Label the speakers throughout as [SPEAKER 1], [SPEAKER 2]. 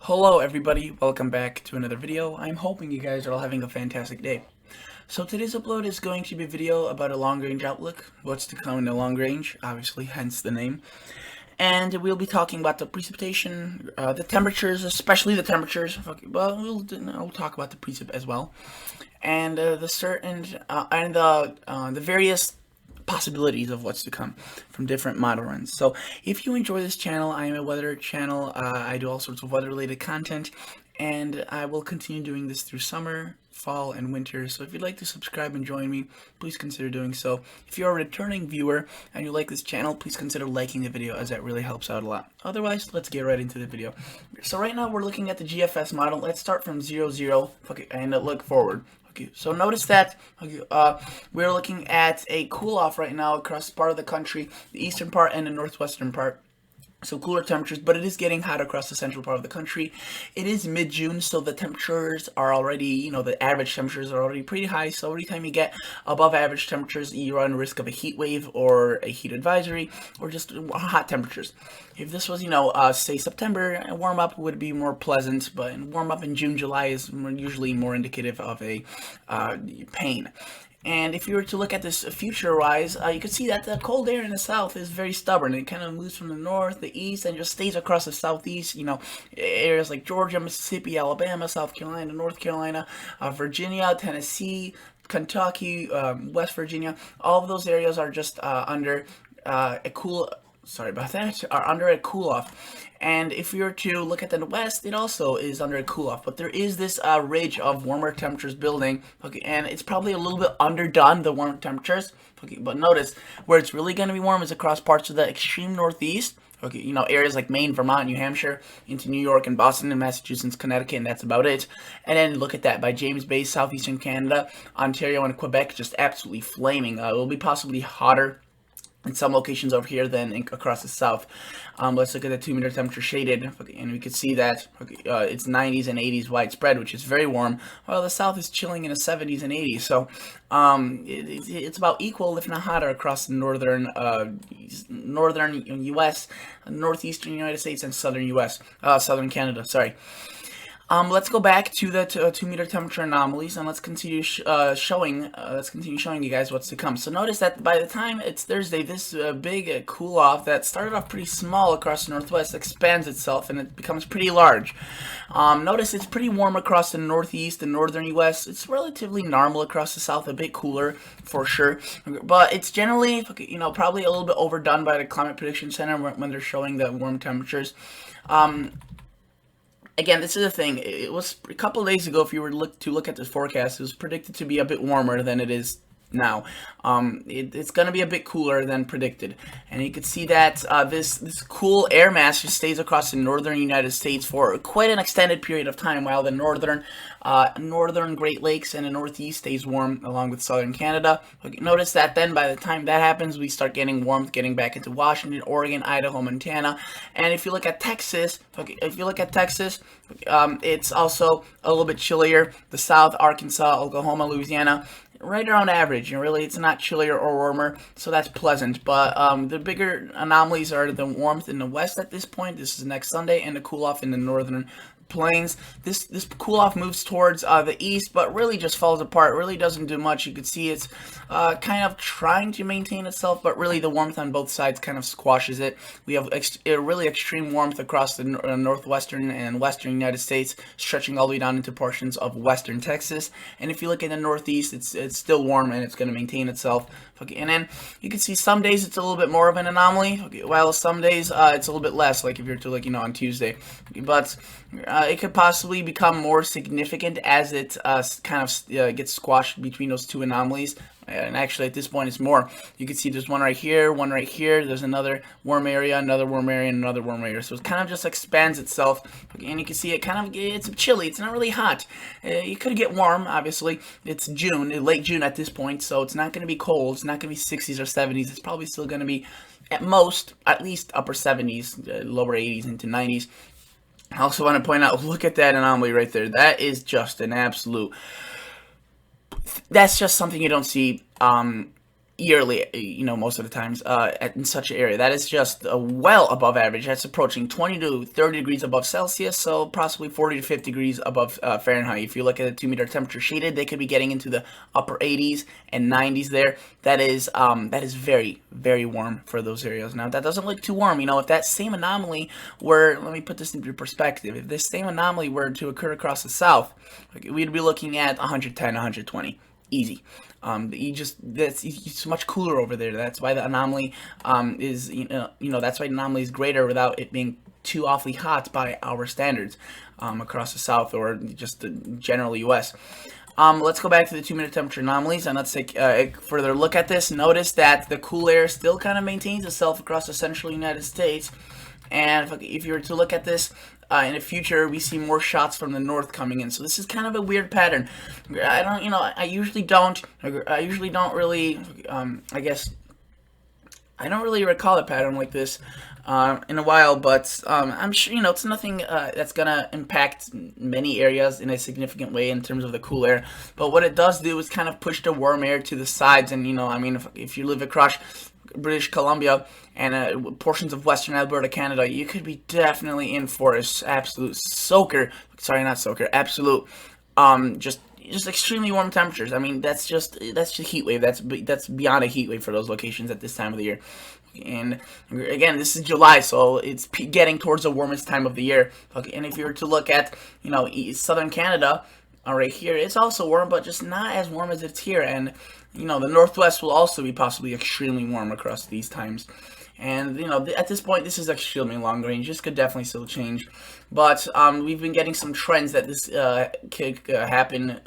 [SPEAKER 1] Hello everybody, welcome back to another video. I'm hoping you guys are all having a fantastic day. So today's upload is going to be a video about a long-range outlook, what's to come in the long range, obviously, hence the name. And we'll be talking about the precipitation, the temperatures, especially the temperatures. Okay, well, we'll talk about the precip as well, and the various possibilities of what's to come from different model runs. So if you enjoy this channel, I am a weather channel. I do all sorts of weather related content, and I will continue doing this through summer, fall, and winter. So if you'd like to subscribe and join me, please consider doing so. If you're a returning viewer and you like this channel, please consider liking the video, as that really helps out a lot. Otherwise, let's get right into the video. So right now we're looking at the Gfs model. Let's start from 0, 0, okay, and look forward. Okay, so notice that we're looking at a cool off right now across part of the country, the eastern part and the northwestern part. So cooler temperatures, but it is getting hot across the central part of the country. It is mid-June, so the temperatures are already, the average temperatures are already pretty high. So every time you get above average temperatures, you run risk of a heat wave or a heat advisory or just hot temperatures. If this was, say September, a warm up would be more pleasant, but warm up in June, July is usually more indicative of a pain. And if you were to look at this future-wise, you can see that the cold air in the south is very stubborn. It kind of moves from the north, the east, and just stays across the southeast. Areas like Georgia, Mississippi, Alabama, South Carolina, North Carolina, Virginia, Tennessee, Kentucky, West Virginia. All of those areas are just under a cool. Sorry about that. Are under a cool off. And if we were to look at the west, it also is under a cool off. But there is this ridge of warmer temperatures building, okay, and it's probably a little bit underdone, the warm temperatures. Okay, but notice where it's really going to be warm is across parts of the extreme northeast. Okay, areas like Maine, Vermont, New Hampshire, into New York and Boston and Massachusetts, Connecticut, and that's about it. And then look at that, by James Bay, southeastern Canada, Ontario, and Quebec, just absolutely flaming. It will be possibly hotter in some locations over here than across the south. Let's look at the 2-meter temperature shaded, okay, and we can see that it's 90s and 80s widespread, which is very warm, while the south is chilling in the 70s and 80s. So it's about equal, if not hotter, across the northern U.S., northeastern United States, and southern U.S., southern Canada. Sorry. Let's go back to the 2-meter temperature anomalies, and let's continue showing you guys what's to come. So notice that by the time it's Thursday, this big cool off that started off pretty small across the northwest expands itself, and it becomes pretty large. Notice it's pretty warm across the northeast and northern U.S. It's relatively normal across the south, a bit cooler for sure, but it's generally probably a little bit overdone by the Climate Prediction Center when they're showing the warm temperatures. Again, this is the thing. It was a couple of days ago, if you were to look at this forecast, it was predicted to be a bit warmer than it is now. It's going to be a bit cooler than predicted, and you can see that this cool air mass just stays across the northern United States for quite an extended period of time, while the northern Great Lakes and the northeast stays warm, along with southern Canada. Okay, notice that then by the time that happens, we start getting warmth, getting back into Washington, Oregon, Idaho, Montana. And if you look at Texas, it's also a little bit chillier. The South, Arkansas, Oklahoma, Louisiana, right around average. Really, it's not chillier or warmer, so that's pleasant. But the bigger anomalies are the warmth in the west at this point. This is next Sunday, and the cool off in the northern plains. This cool off moves towards the east, but really just falls apart. Really doesn't do much. You can see it's kind of trying to maintain itself, but really the warmth on both sides kind of squashes it. We have really extreme warmth across the northwestern and western United States, stretching all the way down into portions of western Texas. And if you look at the northeast, it's still warm, and it's going to maintain itself. Okay, and then you can see some days it's a little bit more of an anomaly, okay, while some days it's a little bit less, like if you're to look, on Tuesday. Okay, but it could possibly become more significant as it kind of gets squashed between those two anomalies. And actually, at this point, it's more. You can see there's one right here, one right here. There's another warm area, another warm area, and another warm area. So it kind of just expands itself. Okay, and you can see it's chilly. It's not really hot. It could get warm, obviously. It's June, late June at this point, so it's not going to be cold. It's not going to be 60s or 70s. It's probably still going to be, at most, at least upper 70s, lower 80s into 90s. I also want to point out, look at that anomaly right there. That is just an absolute... That's just something you don't see yearly, most of the times in such an area. That is just well above average. That's approaching 20 to 30 degrees above Celsius, so possibly 40 to 50 degrees above Fahrenheit. If you look at the 2-meter temperature shaded, they could be getting into the upper 80s and 90s there. That is very, very warm for those areas. Now, that doesn't look too warm. If that same anomaly were, let me put this into perspective, if this same anomaly were to occur across the south, we'd be looking at 110, 120. Easy. It's much cooler over there. That's why the anomaly is that's why the anomaly is greater without it being too awfully hot by our standards across the south or just the general U.S. Let's go back to the 2-meter temperature anomalies and let's take a further look at this. Notice that the cool air still kind of maintains itself across the central United States. And if you were to look at this in the future, we see more shots from the north coming in. So this is kind of a weird pattern. I usually don't really, I don't really recall a pattern like this in a while, but I'm sure, it's nothing that's going to impact many areas in a significant way in terms of the cool air. But what it does do is kind of push the warm air to the sides. And, if you live across British Columbia and portions of Western Alberta, Canada, you could be definitely in for an absolute soaker. Sorry, not soaker. Absolute, just extremely warm temperatures. That's just heat wave. That's beyond a heat wave for those locations at this time of the year. And again, this is July, so it's getting towards the warmest time of the year. Okay, and if you were to look at southern Canada, right here, it's also warm, but just not as warm as it's here. And the Northwest will also be possibly extremely warm across these times. And, at this point, this is extremely long range. This could definitely still change. But we've been getting some trends that this could happen.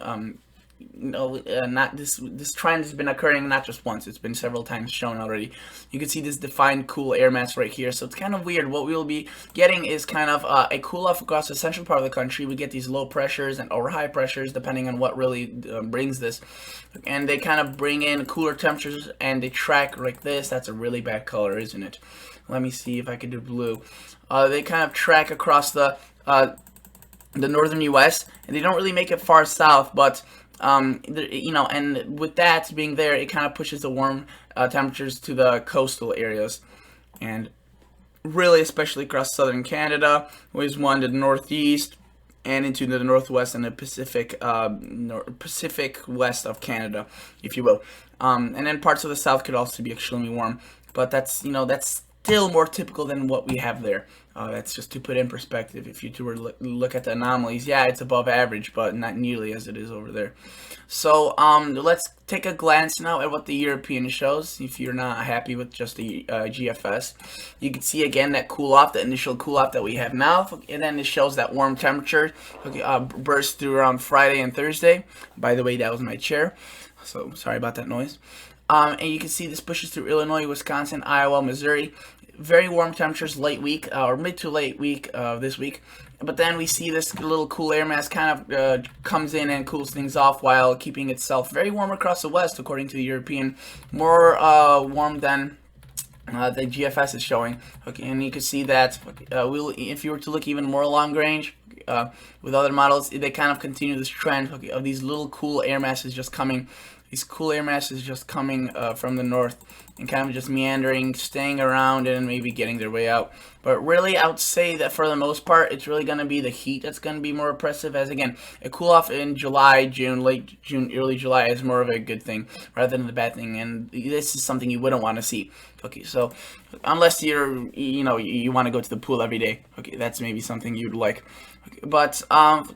[SPEAKER 1] Not this trend has been occurring not just once. It's been several times shown already. You can see this defined cool air mass right here. So it's kind of weird. What we'll be getting is kind of a cool off across the central part of the country. We get these low pressures or high pressures depending on what really brings this. And they kind of bring in cooler temperatures and they track like this. That's a really bad color, isn't it? Let me see if I can do blue. They kind of track across the northern U.S. and they don't really make it far south, but and with that being there, it kind of pushes the warm temperatures to the coastal areas, and really especially across southern Canada, with one to the northeast and into the northwest and the Pacific west of Canada, if you will. And then parts of the south could also be extremely warm, but that's still more typical than what we have there. That's just to put in perspective. If you were to look at the anomalies, yeah, it's above average, but not nearly as it is over there. So let's take a glance now at what the European shows. If you're not happy with just the GFS, you can see again that cool off, the initial cool off that we have now, and then it shows that warm temperature burst through around Friday and Thursday. By the way, that was my chair, so sorry about that noise. And you can see this pushes through Illinois, Wisconsin, Iowa, Missouri. Very warm temperatures late week or mid to late week this week. But then we see this little cool air mass kind of comes in and cools things off while keeping itself very warm across the west, according to the European. More warm than the GFS is showing. Okay, and you can see that if you were to look even more long range with other models, they kind of continue this trend of these little cool air masses just coming. These cool air masses just coming from the north and kind of just meandering, staying around, and maybe getting their way out. But really, I would say that for the most part, it's really going to be the heat that's going to be more oppressive. As again, a cool off in July, June, late June, early July is more of a good thing rather than the bad thing. And this is something you wouldn't want to see. Okay, so unless you want to go to the pool every day, okay, that's maybe something you'd like. Okay, but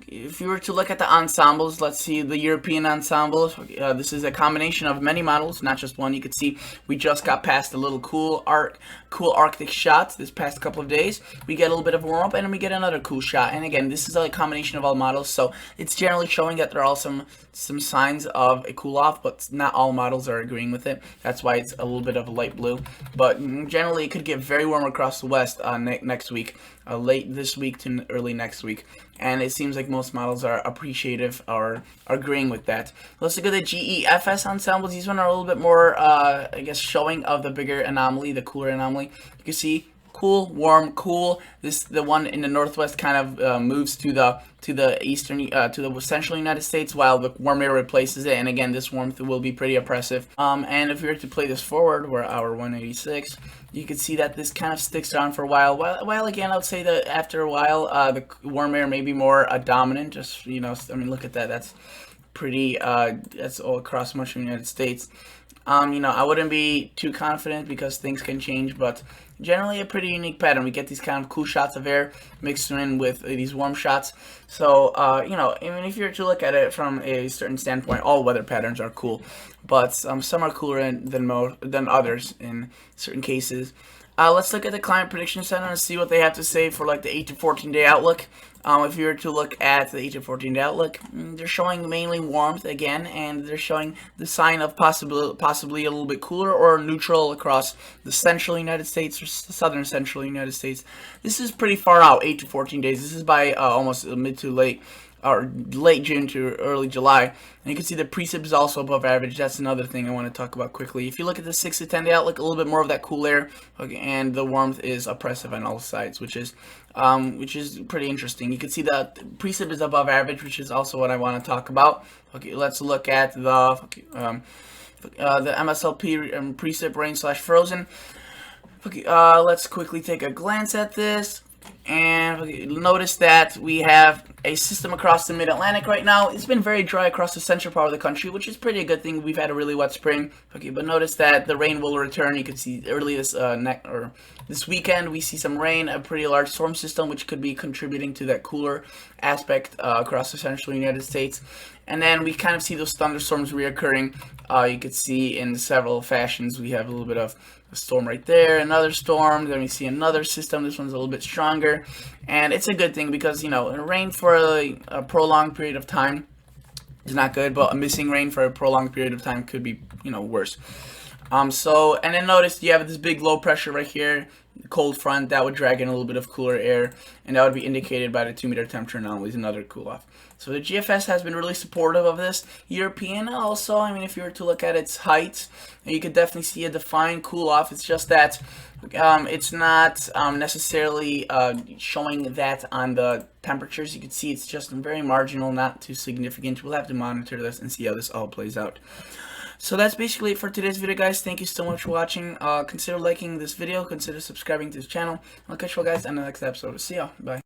[SPEAKER 1] if you were to look at the ensembles, let's see the European ensembles. Okay, this is a combination of many models, not just one. You can see we just got past a little cool Arctic shot this past couple of days. We get a little bit of warm up, and then we get another cool shot. And again, this is a combination of all models, so it's generally showing that there are some signs of a cool off, but not all models are agreeing with it. That's why it's a little bit of a light blue. But generally, it could get very warm across the west next week, late this week to early next week. And it seems like most models are appreciative or are agreeing with that. Let's look at the Gfs ensembles. These ones are a little bit more, showing of the bigger anomaly, the cooler anomaly. You can see cool, warm, cool. The one in the northwest kind of moves to the eastern to the central United States, while the warm air replaces it. And again, this warmth will be pretty oppressive. And if we were to play this forward, we're hour 186. You can see that this kind of sticks around for a while. While again, I would say that after a while, the warm air may be more dominant. Just, you know, I mean, look at that. That's pretty. That's all across much of the United States. You know, I wouldn't be too confident because things can change, but generally a pretty unique pattern. We get these kind of cool shots of air mixed in with these warm shots. So, you know, I mean, if you were to look at it from a certain standpoint, all weather patterns are cool, but some are cooler than others in certain cases. Let's look at the Climate Prediction Center and see what they have to say for like the 8 to 14 day outlook. If you were to look at the 8 to 14 day outlook, they're showing mainly warmth again, and they're showing the sign of possibly a little bit cooler or neutral across the central United States or southern central United States. This is pretty far out, 8 to 14 days. This is by almost mid to late, or late June to early July. And you can see the precip is also above average. That's another thing I want to talk about quickly. If you look at the 6 to 10 day outlook, a little bit more of that cool air, okay, and the warmth is oppressive on all sides, which is pretty interesting. You can see that precip is above average, which is also what I want to talk about. Okay, let's look at the MSLP precip rain / frozen. Okay, let's quickly take a glance at this. And notice that we have a system across the mid-Atlantic right now. It's been very dry across the central part of the country, which is pretty a good thing. We've had a really wet spring. Okay, but notice that the rain will return. You can see early this weekend we see some rain, a pretty large storm system, which could be contributing to that cooler aspect across the central United States. And then we kind of see those thunderstorms reoccurring. You could see in several fashions. We have a little bit of a storm right there, another storm, then we see another system. This one's a little bit stronger, and it's a good thing because, you know, rain for a prolonged period of time is not good, but a missing rain for a prolonged period of time could be, you know, worse. And then notice you have this big low pressure right here, cold front, that would drag in a little bit of cooler air, and that would be indicated by the 2-meter temperature anomalies, another cool off. So the GFS has been really supportive of this. European also, I mean, if you were to look at its height, you could definitely see a defined cool off. It's just that it's not necessarily showing that on the temperatures. You can see it's just very marginal, not too significant. We'll have to monitor this and see how this all plays out. So that's basically it for today's video, guys. Thank you so much for watching. Consider liking this video. Consider subscribing to this channel. I'll catch you guys on the next episode. See ya. Bye.